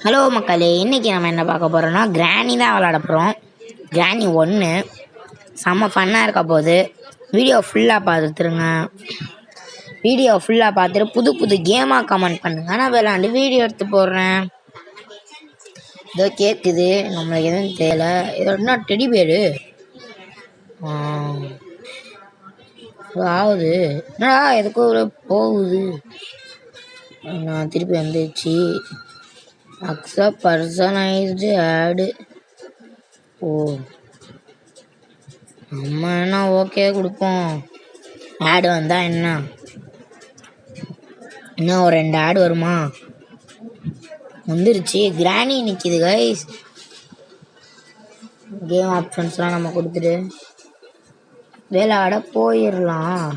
Hello மக்களே, இன்றைக்கி நம்ம என்ன பார்க்க போகிறோன்னா கிராணி தான் விளாட போகிறோம். கிராணி 1 செம்ம ஃபன்னாக இருக்க போகுது. வீடியோ ஃபுல்லாக பார்த்துருங்க. வீடியோ ஃபுல்லாக பார்த்துட்டு புது புது கேமாக கமெண்ட் பண்ணுங்க. நான் விளாண்டு வீடியோ எடுத்து போடுறேன். இதோ கேட்குது, நம்மளுக்கு எதுவும் தெரியல. இதோ என்ன டெடி பேரு ஆகுது, என்னடா எதுக்கும் ஒரு போகுது. நான் திருப்பி வந்துச்சு. அக்செப்ட் பர்சனைஸ்டு ஆடு. ஓ, நம்ம என்ன ஓகே கொடுப்போம். ஆடு வந்தால் என்ன, இன்னும் ஒரு 2 ஆடு வருமா? வந்துருச்சு. கிராணி நிற்கிது கைஸ். கேம் ஆப்ஷன்ஸ்லாம் நம்ம கொடுத்துட்டு விளையாட போயிடலாம்.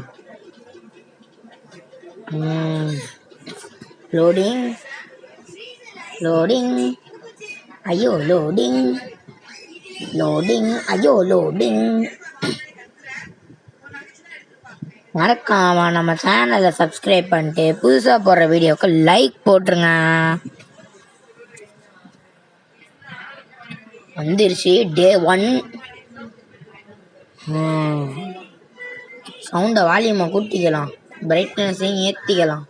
லோடிங் லோடிங் ஐயோ லோடிங் லோடிங் ஐயோ லோடிங். மறக்காம நம்ம சேனலை சப்ஸ்கிரைப் பண்ணிட்டு புதுசாக போடுற வீடியோவுக்கு லைக் போட்டுருங்க. வந்துருச்சு டே 1. சவுண்டை வால்யூமை கூட்டிக்கலாம், பிரைட்னஸையும் ஏற்றிக்கலாம்.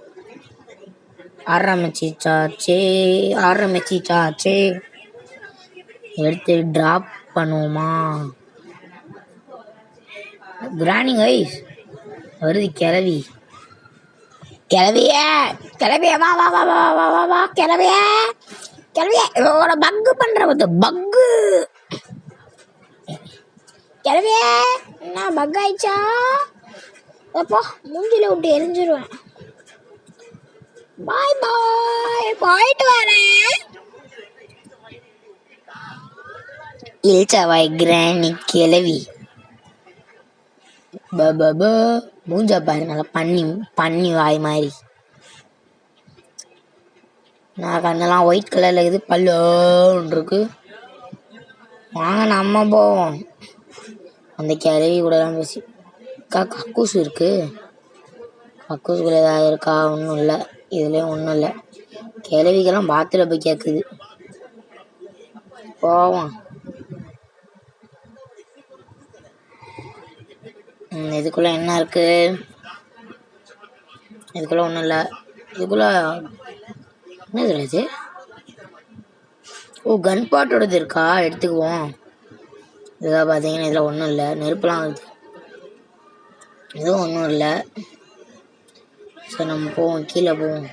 ஆரம்பிச்சிச்சாச்சே. எடுத்து ட்ராப் பண்ணுவோமா? கிராணி கைஸ் வருது. கிளவிய வா வா வா வா வா வா வா கிளவிய பக்கு பண்ற பக்கு. கிளவிய என்ன பக் ஆயிடுச்சா? அப்போ மூஞ்சில விட்டு எரிஞ்சிருவேன். பாய் பாய், போயிட்டு வரேன். இல்ச்சவாய் கிராணி கிளவி. மூஞ்சா பாரு, நல்லா பண்ணி வாய் மாதிரி. நான் கண்ணெல்லாம் ஒயிட் கலரில் இருக்குது, பல்லோன்னு இருக்கு. வாங்க நம்ம போவோம். அந்த கிளவி கூடலாம் பேசி கக்கூஸ் இருக்கு. கக்கூஸுக்குள்ள ஏதாவது இருக்கா? ஒன்றும் இல்லை, இதுலேயும் ஒன்றும் இல்லை. கிளவிக்கெல்லாம் பாத்தில் போய் கேட்குது. போவோம். இதுக்குள்ள என்ன இருக்கு? இதுக்குள்ள ஒன்றும் இல்லை. இதுக்குள்ள என்னது இது? ஓ, கன் பாட்டோடது இருக்கா? எடுத்துக்குவோம். இதாக பார்த்தீங்கன்னா இதில் ஒன்றும் இல்லை. நெருப்புலாம் வருது, எதுவும் ஒன்றும் இல்லை. சரி, நம்ம போவோம், கீழே போவோம்.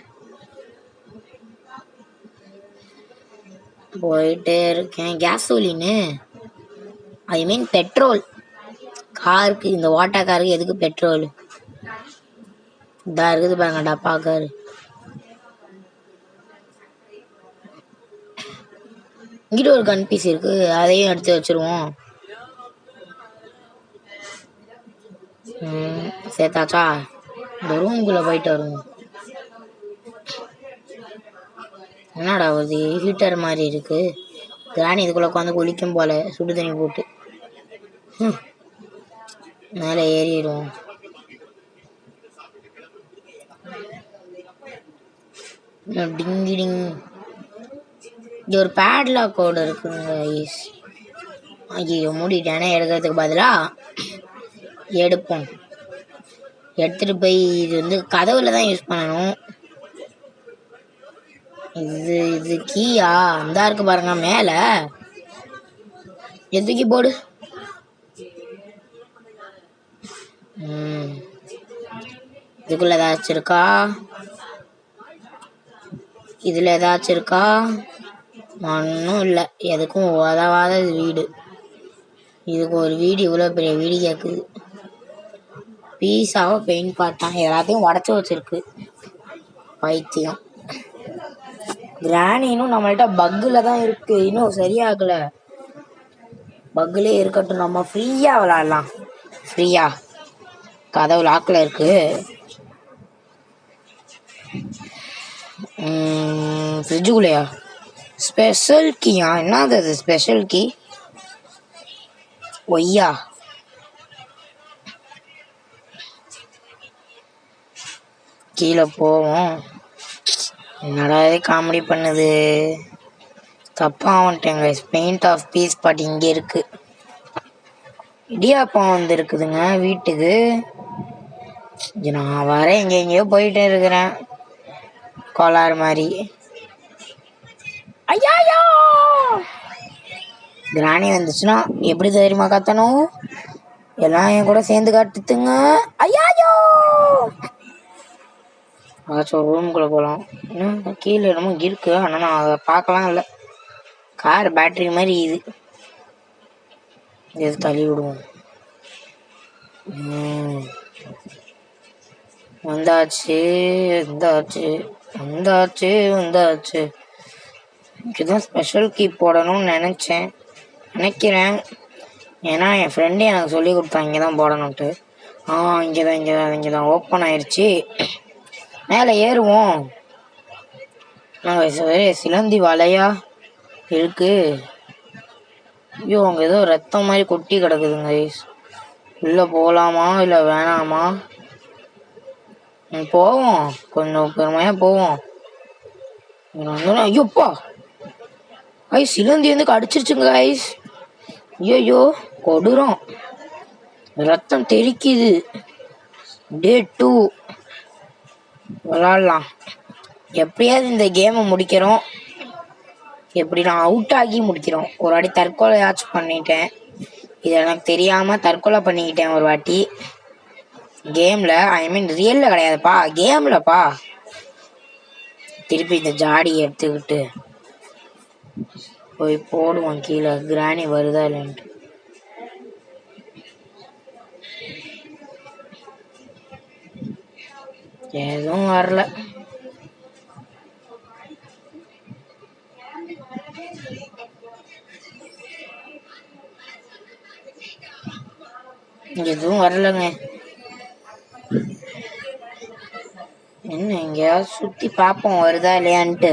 போயிட்டே இருக்கேன். கேசோலின்னு, ஐ மீன் பெட்ரோல். காருக்கு, இந்த வாட்டர் காருக்கு எதுக்கு பெட்ரோல்? இதாக இருக்குது பாருங்க, டப்பா காரு. இங்கிட்ட ஒரு கன் பீஸ் இருக்கு, அதையும் எடுத்து வச்சிருவோம். சேர்த்தாச்சா? இந்த ரூமுக்குள்ள போயிட்டு வருவோம். என்னடா ஒரு ஹீட்டர் மாதிரி இருக்கு. கிராணி இதுக்குள்ள உட்காந்து குளிக்கும் போல, சுடு தண்ணி போட்டு. மேலே ஏறிடுவோம். டிங்கிடிங். இங்கே ஒரு பேட்லாக் கோடு இருக்குங்க. ஐயோ, மூடிட்டானே. எடுக்கிறதுக்கு பதிலாக எடுப்போம். எடுத்துகிட்டு போய் இது வந்து கதவுல தான் யூஸ் பண்ணணும். இது கீயா? அந்த இருக்கு பாருங்க மேலே. எதுக்கி போடு. இதுக்குள்ள ஏதாச்சும் இருக்கா? இதில் ஏதாச்சும் இருக்கா? ஒன்றும் இல்லை. எதுக்கும் உதவாத வீடு. இதுக்கு ஒரு வீடு, இவ்வளோ பெரிய வீடு கேட்குது. பீஸாவை பெயிண்ட் பார்த்தான், எல்லாத்தையும் உடச்சி வச்சிருக்கு பைத்தியம். கிராணி இன்னும் நம்மள்கிட்ட பக்கில் தான் இருக்கு, இன்னும் சரியாகலை. பக்கிலே இருக்கட்டும், நம்ம ஃப்ரீயாக விளாட்லாம். ஃப்ரீயா கதவு லாக்கில் இருக்கு. ஃப்ரிட்ஜுக்குள்ளையா? ஸ்பெஷல் கீயா? என்னது அது ஸ்பெஷல் கீ? ஒய்யா, கீழே போவோம். என்னடா காமெடி பண்ணுது. தப்பாக வந்துட்டேங்க. பெயிண்ட் ஆஃப் பீஸ் பாட்டி இங்கே இருக்குது. இடியாப்பம் வந்துருக்குதுங்க வீட்டுக்கு. நான் வர எங்கெங்கேயோ போயிட்டே இருக்கிறேன் கோளாறு மாதிரி. ஐயாயோ கிராணி வந்துச்சுன்னா எப்படி தைரியமா கத்தணும்? எல்லாம் என் கூட சேர்ந்து கட்டுத்துங்க. ஐயாயோ அதாச்சும் ரூம்குள்ளே போகலாம். இன்னும் கீழே என்னமோ இருக்கு, ஆனால் நான் அதை பார்க்கலாம் இல்லை. கார் பேட்டரி மாதிரி இது எது தள்ளி விடுவோம். வந்தாச்சு வந்தாச்சு வந்தாச்சு வந்தாச்சு. இதுதான் ஸ்பெஷல் கீ போடணும்னு நினைக்கிறேன். ஏன்னா என் ஃப்ரெண்டு எனக்கு சொல்லி கொடுத்தா இங்கே தான் போடணுன்ட்டு. இங்கே தான் ஓப்பன் ஆயிடுச்சு. மேலே ஏறுவோம். நாங்கள் சிலந்தி வலையா இருக்கு. ஐயோ அங்கே ஏதோ ரத்தம் மாதிரி கொட்டி கிடக்குதுங்க. உள்ளே போகலாமா இல்லை வேணாமா? போவோம், கொஞ்சம் பெருமையாக போவோம். ஐயோப்பா சிலந்தி வந்து கடிச்சிருச்சுங்க ஐஸ். ஐயோ கொடூரம், ரத்தம் தெறிக்குது. டே 2 விளாடலாம். எப்படியாவது இந்த கேமை முடிக்கிறோம். எப்படி நான் அவுட் ஆகி முடிக்கிறோம். ஒரு வாட்டி தற்கொலையாச்சும் பண்ணிட்டேன். இது எனக்கு தெரியாமல் தற்கொலை பண்ணிக்கிட்டேன் ஒரு வாட்டி கேமில். ஐ மீன் ரியலில் கிடையாதுப்பா, கேம்லப்பா. திருப்பி இந்த ஜாடி எடுத்துக்கிட்டு போய் போடுவோம் கீழே. கிராணி வருதா இல்லைன்ட்டு. எதுவும் வரல. எதுவும் வரலங்க. என்ன எங்கேயாவது சுற்றி பார்ப்போம் வருதா இல்லையான்ட்டு.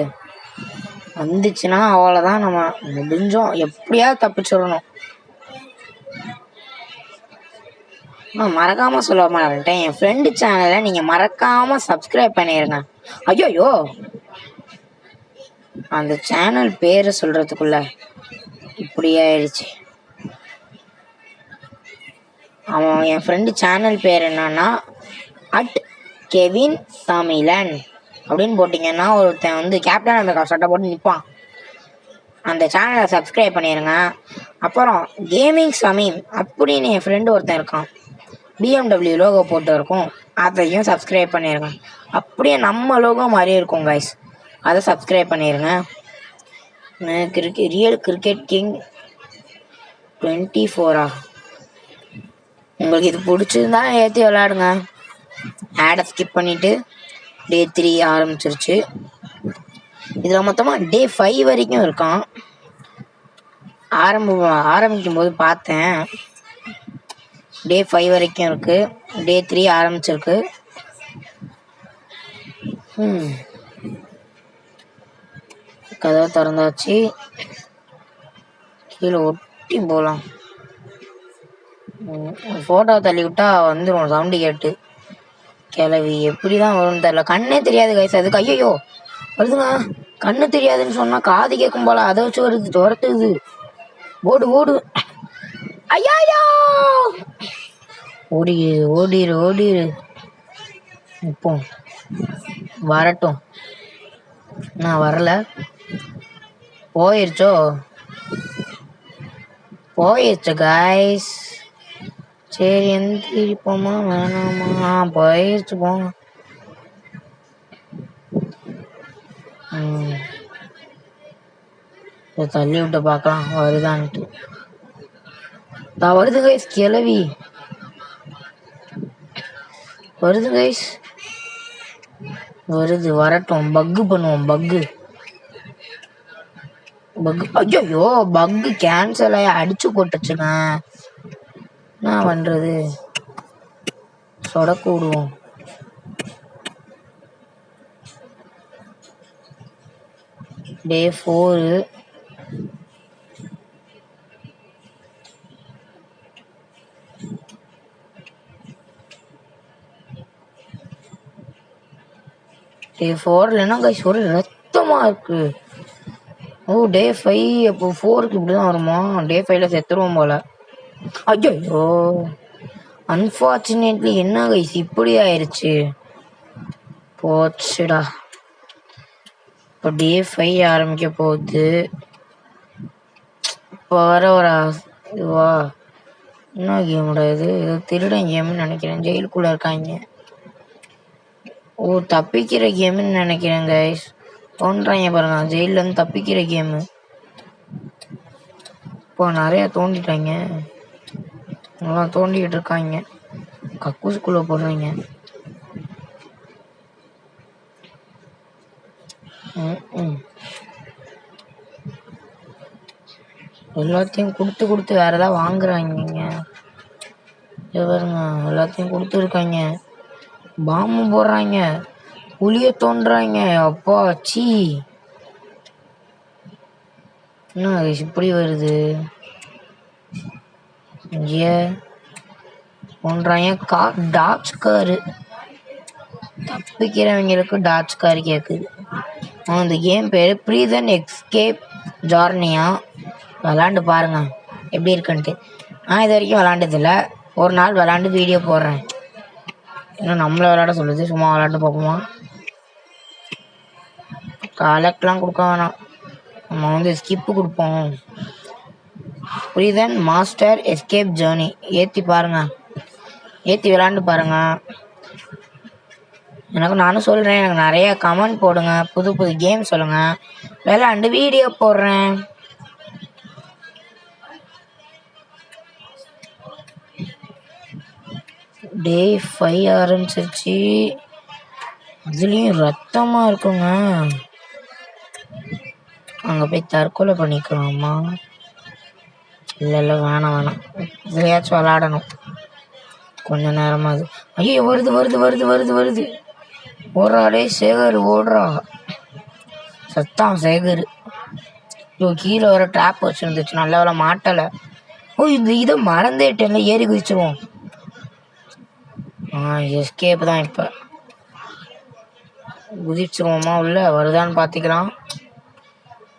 வந்துச்சுன்னா அவ்வளோதான், நம்ம முடிஞ்சோம். எப்படியாவது தப்பிச்சிடணும். மறக்காமல் சொல்ல மாட்டேன், என் ஃப்ரெண்டு சேனலை நீங்கள் மறக்காமல் சப்ஸ்கிரைப் பண்ணிடுங்க. ஐயோ அந்த சேனல் பேரை சொல்கிறதுக்குள்ள இப்படி ஆயிடுச்சு. அவன் என் ஃப்ரெண்டு சேனல் பேர் என்னன்னா @kevin தமிழன் அப்படின்னு போட்டிங்கன்னா ஒருத்தன் வந்து கேப்டன் அமெரிக்கா சட்டை போட்டு நிற்பான். அந்த சேனலை சப்ஸ்கிரைப் பண்ணிடுங்க. அப்புறம் கேமிங் சமீம் அப்படின்னு என் ஃப்ரெண்டு ஒருத்தன் இருக்கான், BMW லோகோ போட்டு இருக்கும், அதையும் சப்ஸ்கிரைப் பண்ணிடுங்க. அப்படியே நம்ம லோகோ மாதிரியே இருக்கும் கைஸ், அதை சப்ஸ்கிரைப் பண்ணிடுங்க. ரியல் கிரிக்கெட் கிங் 24 உங்களுக்கு இது பிடிச்சிருந்தா ஏற்றி விளாடுங்க. ஆடை ஸ்கிப் பண்ணிவிட்டு டே 3 ஆரம்பிச்சிருச்சு. இதில் மொத்தமாக டே 5 வரைக்கும் இருக்கான். ஆரம்பிக்கும் போது பார்த்தேன் டே 5 வரைக்கும் இருக்குது. டே 3 ஆரம்பிச்சிருக்கு. கதவை திறந்தாச்சு. கீழே ஒட்டி போகலாம். ஃபோட்டோவை தள்ளி விட்டா வந்துடும் சவுண்டு கேட்டு. கிளவி எப்படி தான் வரும்னு தெரியல. கண்ணே தெரியாது கைஸ் அதுக்கு. ஐயோ வருதுங்க. கண்ணு தெரியாதுன்னு சொன்னால் காது கேட்கும் போல, அதை வச்சு வருது, துரத்துக்குது. ஓடு ஐயாயோ ஓடிரு. இப்போ வரட்டும். நான் வரல. போயிடுச்சு கைஸ். சரி எந்திரிப்போமா வேணாமா? போயிடுச்சு போங்க. தள்ளி விட்டு பார்க்கலாம் வருதான்ட்டு. வருது கைஸ், கிளவி வருது கைஸ், வருது. வரட்டும், பக்கு பண்ணுவோம். பக்கு ஐயோ பக்கு கேன்சல் ஆகி அடிச்சு போட்டுச்சுங்க. என்ன பண்றது? சொடக்கு விடுவோம். டே 4 டே 4 இல்லைன்னா கைஸ் ஒரு ரத்தமா இருக்கு. ஓ டே 5 அப்போ 4க்கு இப்படி தான் வருமா? டே 5ல செத்துருவோம் போல. ஐயோ அன்ஃபார்ச்சுனேட்லி என்ன கைஸ் இப்படி ஆயிடுச்சு. போச்சுடா. இப்போ டே 5 ஆரம்பிக்க போகுது. இப்போ வர ஒரு இதுவா என்ன கேமுடா இது? ஏதோ திருடன் கேம்னு நினைக்கிறேன். ஜெயிலுக்குள்ளே இருக்காங்க. ஓ தப்பிக்கிற கேம்னு நினைக்கிறேன் கைஸ். தோன்றாங்க பாருங்க, ஜெயிலேருந்து தப்பிக்கிற கேமு. இப்போ நிறையா தோண்டிட்டாங்க. நல்லா தோண்டிக்கிட்டு இருக்காங்க. கக்கூசுக்குள்ளே போடுறாங்க. எல்லாத்தையும் கொடுத்து கொடுத்து வேற ஏதாவது வாங்குறாங்க. பாருங்க எல்லாத்தையும் கொடுத்துருக்காங்க. பாம்பு போடுறாங்க, புளிய தோன்றாங்க. அப்பா சி என்ன இப்படி வருது? இங்கே தோன்றாங்க. டாச் காரு தப்பிக்கிறவங்களுக்கு டாச் கார் கேட்குது. இந்த கேம் பேர் ப்ரீசன் எஸ்கேப் ஜார்னியா. விளாண்டு பாருங்க எப்படி இருக்குன்ட்டு. நான் இது வரைக்கும் விளாண்டதில்ல. ஒரு நாள் விளாண்டு வீடியோ போடுறேன். இன்னும் நம்மளை விளாட சொல்லுது, சும்மா விளாண்டு பார்ப்போமா? கலெக்ட்லாம் கொடுக்க வேணாம், நம்ம வந்து ஸ்கிப்பு கொடுப்போம். ப்ரீசன் மாஸ்டர் எஸ்கேப் ஜேர்னி ஏற்றி பாருங்க, ஏற்றி விளாண்டு பாருங்க. நானும் சொல்கிறேன், எனக்கு நிறைய கமெண்ட் போடுங்க, புது புது கேம் சொல்லுங்கள், விளாண்டு வீடியோ போடுறேன். டே 5 ஆரம்பிச்சிருச்சு. அதுலேயும் ரத்தமாக இருக்குங்க. அங்கே போய் தற்கொலை பண்ணிக்கலாமா? இல்லை வேணாம், இதுலையாச்சும் விளாடணும் கொஞ்ச நேரமாவது. ஐயோ வருது வருது வருது வருது வருது. ஓடுறாடே சேகர், ஓடுறா. சத்தான் சேகர். ஐயோ கீழே வர ட்ராப் வச்சுருந்துச்சு, நல்ல வேலை மாட்டலை. ஓ இதை மறந்துட்டேன்ல, ஏறி குதிச்சிருவோம். எஸ்கேப் தான். இப்போ குதிச்சிருவோமா? உள்ள வருதான்னு பார்த்துக்கலாம்.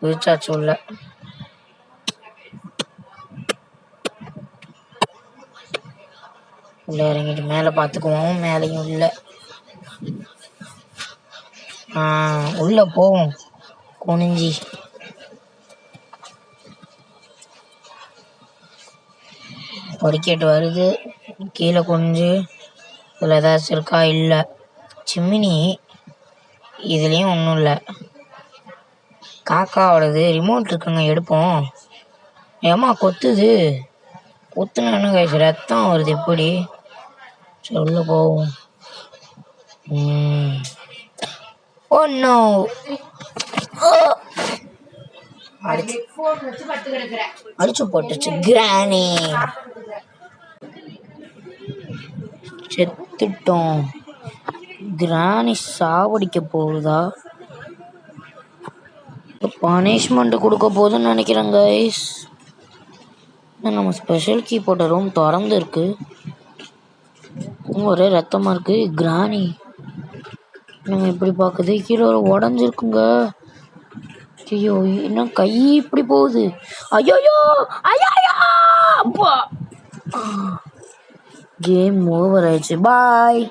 குதிச்சாச்சு உள்ள. உள்ள இறங்கிட்டு மேலே பார்த்துக்குவோம். மேலேயும் உள்ள போவோம் குனிஞ்சி. படிக்கட்டு வருது, கீழே குனிஞ்சு. இதில் ஏதாச்சும் இருக்கா? இல்லை. சிம்மினி இதுலேயும் ஒன்றும் இல்லை. காக்காவோடது ரிமோட் இருக்குங்க, எடுப்போம். ஏமா கொத்துது? கொத்துனா கைஸ் ரத்தம் வருது எப்படி? சரி உள்ள போவோம். ஒன்னோ அடிச்சு போட்டுச்சு. கிரானி செத்துட்டோம். கிரானி சாவடிக்க போகுதா? பனிஷ்மெண்ட் கொடுக்க போகுதுன்னு நினைக்கிறேன் கைஸ். நம்ம ஸ்பெஷல் கீ போட்ட ரூம் திறந்து இருக்கு, ஒரே ரத்தமாக இருக்கு. கிரானி நம்ம இப்படி பார்க்குது, கீழே ஒரு உடஞ்சிருக்குங்க. ஐயோ என்ன கை இப்படி போகுது? ஐயோ ஐயோ அப்பா, கேம் ஓவர் ஆயிடுச்சு. பாய்.